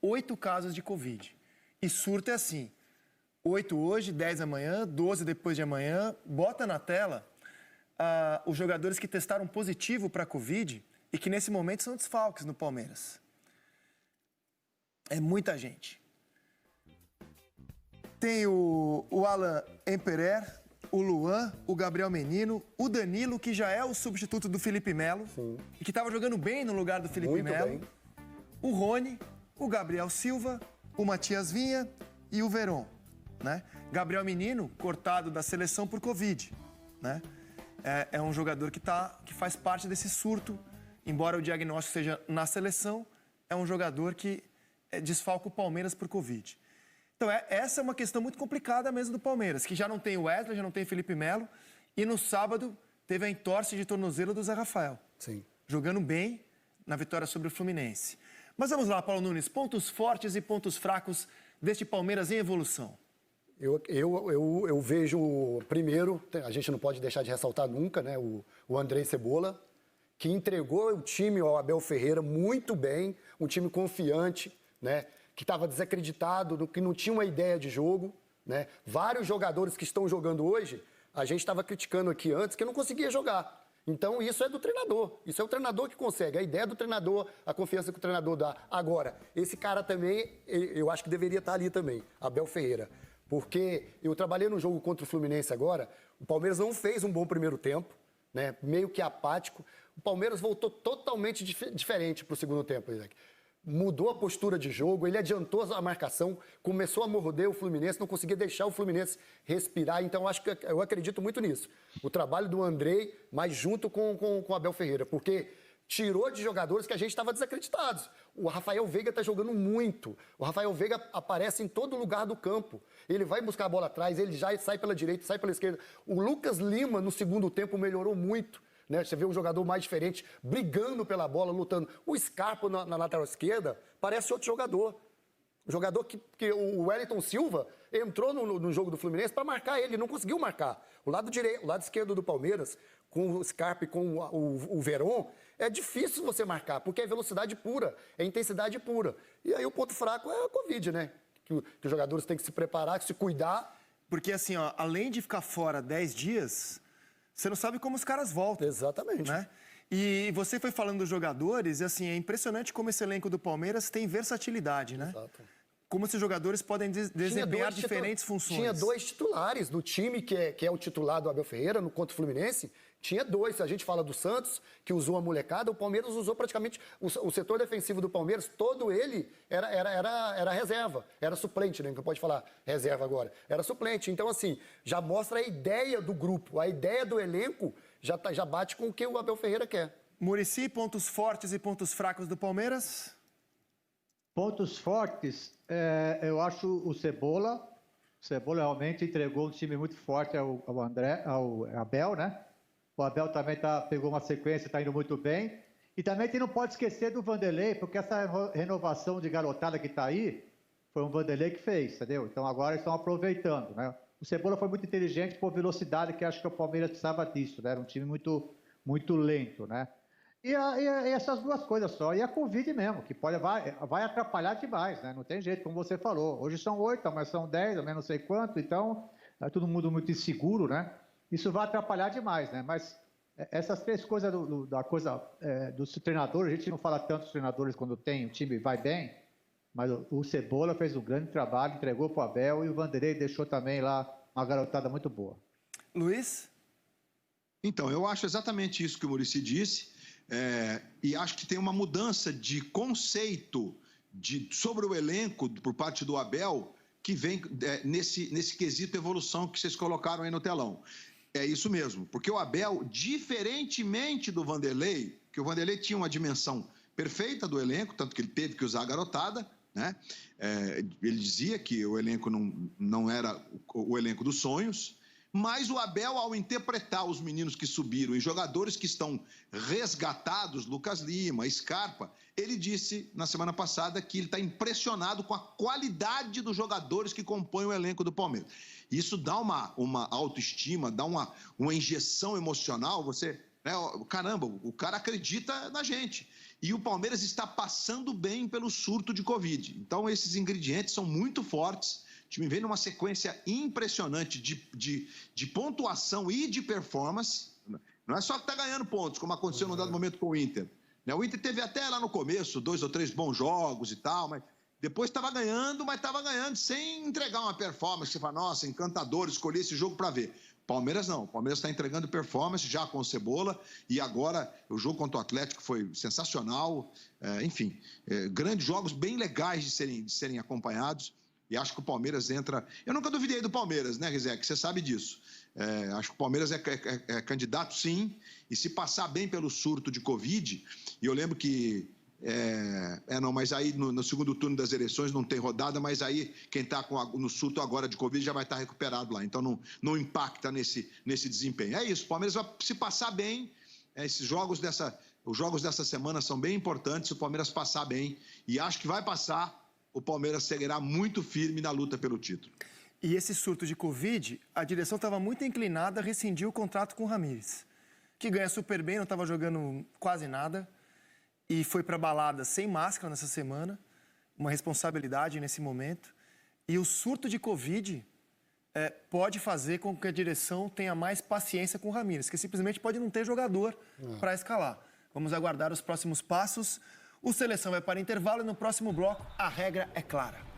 8 casos de Covid. E surto é assim, 8 hoje, 10 amanhã, 12 depois de amanhã. Bota na tela os jogadores que testaram positivo para Covid e que nesse momento são desfalques no Palmeiras. É muita gente. Tem o Alan Emperer, o Luan, o Gabriel Menino, o Danilo, que já é o substituto do Felipe Melo. Sim. E que estava jogando bem no lugar do Felipe Melo. O Rony, o Gabriel Silva, o Matias Vinha e o Veron, né? Gabriel Menino, cortado da seleção por Covid, né? É um jogador que faz parte desse surto, embora o diagnóstico seja na seleção, é um jogador que desfalca o Palmeiras por Covid. Então, essa é uma questão muito complicada mesmo do Palmeiras, que já não tem o Wesley, já não tem Felipe Melo, e no sábado teve a entorse de tornozelo do Zé Rafael. Sim. Jogando bem na vitória sobre o Fluminense. Mas vamos lá, Paulo Nunes, pontos fortes e pontos fracos deste Palmeiras em evolução. Eu vejo, primeiro, a gente não pode deixar de ressaltar nunca, né, o Andrei Cebola, que entregou o time ao Abel Ferreira muito bem, um time confiante, né, que estava desacreditado, que não tinha uma ideia de jogo, né? Vários jogadores que estão jogando hoje, a gente estava criticando aqui antes, que não conseguia jogar. Então, isso é do treinador. Isso é o treinador que consegue. A ideia do treinador, a confiança que o treinador dá. Agora, esse cara também, eu acho que deveria estar ali também, Abel Ferreira. Porque eu trabalhei no jogo contra o Fluminense agora, o Palmeiras não fez um bom primeiro tempo, né? Meio que apático. O Palmeiras voltou totalmente diferente para o segundo tempo, Isaac. Mudou a postura de jogo, ele adiantou a marcação, começou a morder o Fluminense, não conseguia deixar o Fluminense respirar. Então, eu acredito muito nisso. O trabalho do Andrei, mas junto com o Abel Ferreira, porque tirou de jogadores que a gente estava desacreditados. O Rafael Veiga está jogando muito. O Rafael Veiga aparece em todo lugar do campo. Ele vai buscar a bola atrás, ele já sai pela direita, sai pela esquerda. O Lucas Lima, no segundo tempo, melhorou muito. Né? Você vê um jogador mais diferente, brigando pela bola, lutando. O Scarpa na lateral esquerda parece outro jogador. O jogador que o Wellington Silva entrou no jogo do Fluminense para marcar ele, não conseguiu marcar. O lado esquerdo do Palmeiras, com o Scarpa e com o Veron, é difícil você marcar, porque é velocidade pura, é intensidade pura. E aí o ponto fraco é a Covid, né? Que os jogadores têm que se preparar, se cuidar. Porque assim, ó, além de ficar fora 10 dias... Você não sabe como os caras voltam. Exatamente. Né? E você foi falando dos jogadores, e assim, é impressionante como esse elenco do Palmeiras tem versatilidade, né? Exato. Como esses jogadores podem desempenhar diferentes funções. Tinha 2 titulares do time, que é o titular do Abel Ferreira, no contra o Fluminense. Tinha 2. Se a gente fala do Santos, que usou a molecada, o Palmeiras usou praticamente... O setor defensivo do Palmeiras, todo ele era reserva. Era suplente, né? Que pode falar reserva agora. Era suplente. Então, assim, já mostra a ideia do grupo, a ideia do elenco já bate com o que o Abel Ferreira quer. Muricy, pontos fortes e pontos fracos do Palmeiras? Pontos fortes, eu acho o Cebola. O Cebola realmente entregou um time muito forte ao Abel, né? O Abel também pegou uma sequência, está indo muito bem. E também a gente não pode esquecer do Vanderlei, porque essa renovação de garotada que está aí, foi um Vanderlei que fez, entendeu? Então agora eles estão aproveitando, né? O Cebola foi muito inteligente por velocidade, que acho que o Palmeiras precisava disso, né? Era um time muito, muito lento, né? E essas duas coisas só. E a Covid mesmo, que vai atrapalhar demais, né? Não tem jeito, como você falou. Hoje são 8, amanhã são 10, amanhã não sei quanto. Então, é todo mundo muito inseguro, né? Isso vai atrapalhar demais, né? Mas essas 3 coisas dos treinadores, a gente não fala tanto dos treinadores quando o time vai bem, mas o Cebola fez um grande trabalho, entregou para o Abel, e o Vanderlei deixou também lá uma garotada muito boa. Luiz? Então, eu acho exatamente isso que o Muricy disse. E acho que tem uma mudança de conceito sobre o elenco por parte do Abel que vem nesse quesito evolução que vocês colocaram aí no telão. É isso mesmo, porque o Abel, diferentemente do Vanderlei, que o Vanderlei tinha uma dimensão perfeita do elenco, tanto que ele teve que usar a garotada, né? Ele dizia que o elenco não era o elenco dos sonhos. Mas o Abel, ao interpretar os meninos que subiram e jogadores que estão resgatados, Lucas Lima, Scarpa, ele disse na semana passada que ele está impressionado com a qualidade dos jogadores que compõem o elenco do Palmeiras. Isso dá uma autoestima, dá uma injeção emocional. Caramba, o cara acredita na gente. e o Palmeiras está passando bem pelo surto de Covid. Então, esses ingredientes são muito fortes. O time vem numa sequência impressionante de pontuação e de performance. Não é só que está ganhando pontos, como aconteceu num dado momento com o Inter. O Inter teve até lá no começo 2 ou 3 bons jogos e tal, mas depois estava ganhando, mas estava ganhando sem entregar uma performance. Você fala, nossa, encantador, escolhi esse jogo para ver. Palmeiras não, o Palmeiras está entregando performance já com o Cebola e agora o jogo contra o Atlético foi sensacional, enfim, grandes jogos bem legais de serem acompanhados e acho que o Palmeiras entra... Eu nunca duvidei do Palmeiras, né, Rizek? Você sabe disso. Acho que o Palmeiras é candidato, sim, e se passar bem pelo surto de Covid, e eu lembro que não, mas aí no segundo turno das eleições não tem rodada, mas aí quem está no surto agora de Covid já vai estar recuperado lá, então não impacta nesse desempenho. É isso, o Palmeiras vai se passar bem, os jogos dessa semana são bem importantes, se o Palmeiras passar bem, e acho que vai passar, o Palmeiras seguirá muito firme na luta pelo título. E esse surto de Covid, a direção estava muito inclinada a rescindir o contrato com o Ramires, que ganha super bem, não estava jogando quase nada, e foi para balada sem máscara nessa semana, uma responsabilidade nesse momento. E o surto de Covid pode fazer com que a direção tenha mais paciência com o Ramires, que simplesmente pode não ter jogador para escalar. Vamos aguardar os próximos passos. O Seleção vai para intervalo e no próximo bloco a regra é clara.